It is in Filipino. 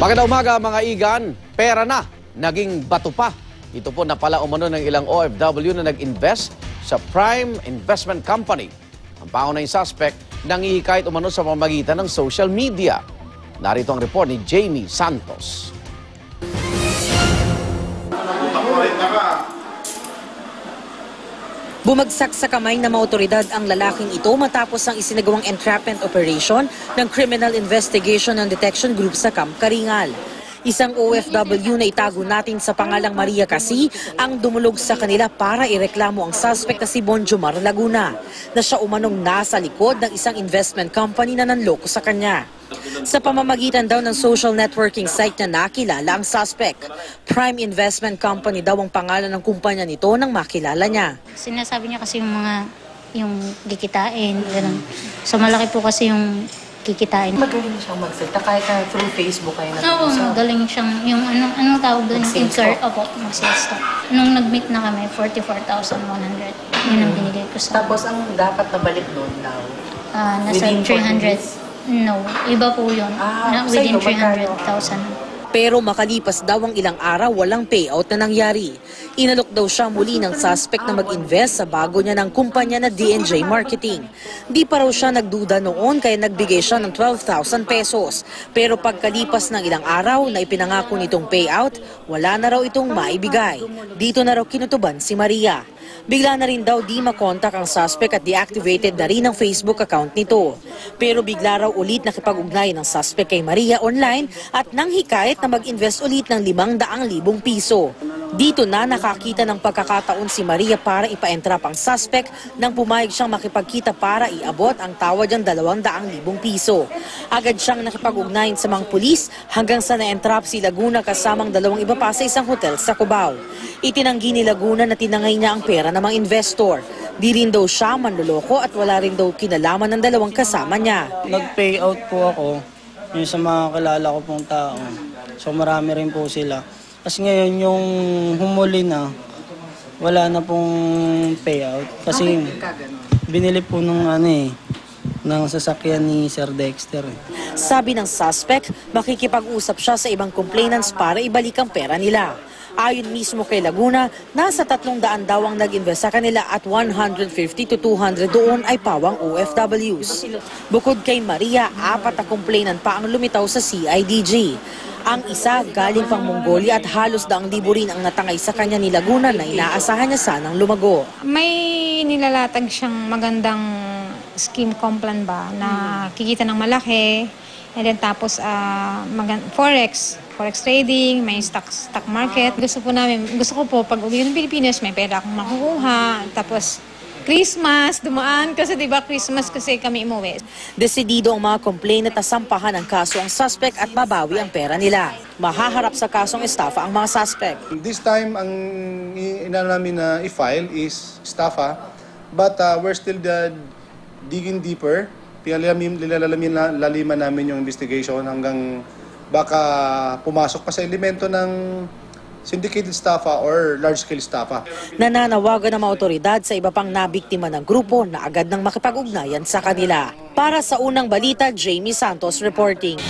Magandang umaga mga igan, pera na, naging bato pa. Ito po napala umano ng ilang OFW na nag-invest sa Prime Investment Company. Ang pangunahing suspect, nangihikayat umano sa pamamagitan ng social media. Narito ang report ni Jamie Santos. Bumagsak sa kamay ng mga otoridad ang lalaking ito matapos ang isinagawang entrapment operation ng Criminal Investigation and Detection Group sa Camp Karingal. Isang OFW na itago natin sa pangalang Maria Kasi ang dumulog sa kanila para ireklamo ang suspect na si Bonjomar Laguna na siya umanong nasa likod ng isang investment company na nanloko sa kanya. Sa pamamagitan daw ng social networking site na nakilala ang suspect. Prime Investment Company daw ang pangalan ng kumpanya nito nang makilala niya. Sinasabi niya kasi yung kikitain, ganun. So malaki po kasi yung kikitain. Magaling siyang magsalita kahit through Facebook kayo nag-usap. Oo, magaling siyang yung anong tawag doon? Mag-sales talk. Nung nag-meet na kami, 44,100. Yun ang binigay ko sa... Tapos ang dapat nabalik doon daw? Nasa 300. No, iba po yun. Within 300,000. Pero makalipas daw ang ilang araw, walang payout na nangyari. Inalok daw siya muli ng suspect na mag-invest sa bago niya ng kumpanya na D&J Marketing. Di pa raw siya nagduda noon kaya nagbigay siya ng 12,000 pesos. Pero pagkalipas ng ilang araw na ipinangako nitong payout, wala na raw itong maibigay. Dito na raw kinutuban si Maria. Bigla na rin daw di makontak ang suspect at deactivated na rin ang Facebook account nito. Pero bigla raw ulit nakipag-ugnay ng suspect kay Maria online at nang hikayat na mag-invest ulit ng 500,000 piso. Dito na nakakita ng pagkakataon si Maria para ipa-entrap ang suspect nang pumayag siyang makipagkita para iabot ang tawad niyang 200,000 piso. Agad siyang nakipag-ugnayan sa mga pulis hanggang sa na-entrap si Laguna kasamang 2 iba pa sa isang hotel sa Cubao. Itinanggi ni Laguna na tinangay niya ang pera ng mga investor. Di rin daw siya manloloko at wala rin daw kinalaman ng 2 kasama niya. Nag-payout po ako yung sa mga kilala ko pong tao. So marami rin po sila. Kasi ngayon yung humuli na, wala na pong payout. Kasi binili po ng sasakyan ni Sir Dexter. Sabi ng suspect, makikipag-usap siya sa ibang complainants para ibalik ang pera nila. Ayon mismo kay Laguna, nasa 300 daw ang nag-invest sa kanila at 150 to 200 doon ay pawang OFWs. Bukod kay Maria, 4 na complainant pa ang lumitaw sa CIDG. Ang isa galing pang Mongolia at halos 100,000 rin ang natangay sa kanya ni Laguna na inaasahan niya sanang lumago. May nilalatag siyang magandang scheme complan ba na kikita ng malaki, and then tapos forex trading, may stock market. Gusto ko po pag uwi ng Pilipinas may pera akong makukuha. Tapos Christmas, dumaan kasi 'di ba Christmas kasi kami umuwi. Desidido ang mga complainant na sampahan ng kaso ang suspect at mabawi ang pera nila. Mahaharap sa kasong estafa ang mga suspect. This time ang namin na i-file is estafa, but we're still digging deeper. Laliman namin yung investigation hanggang baka pumasok pa sa elemento ng syndicated estafa or large-scale estafa. Nananawagan ng mga otoridad sa iba pang nabiktima ng grupo na agad nang makipag-ugnayan sa kanila. Para sa unang balita, Jamie Santos reporting.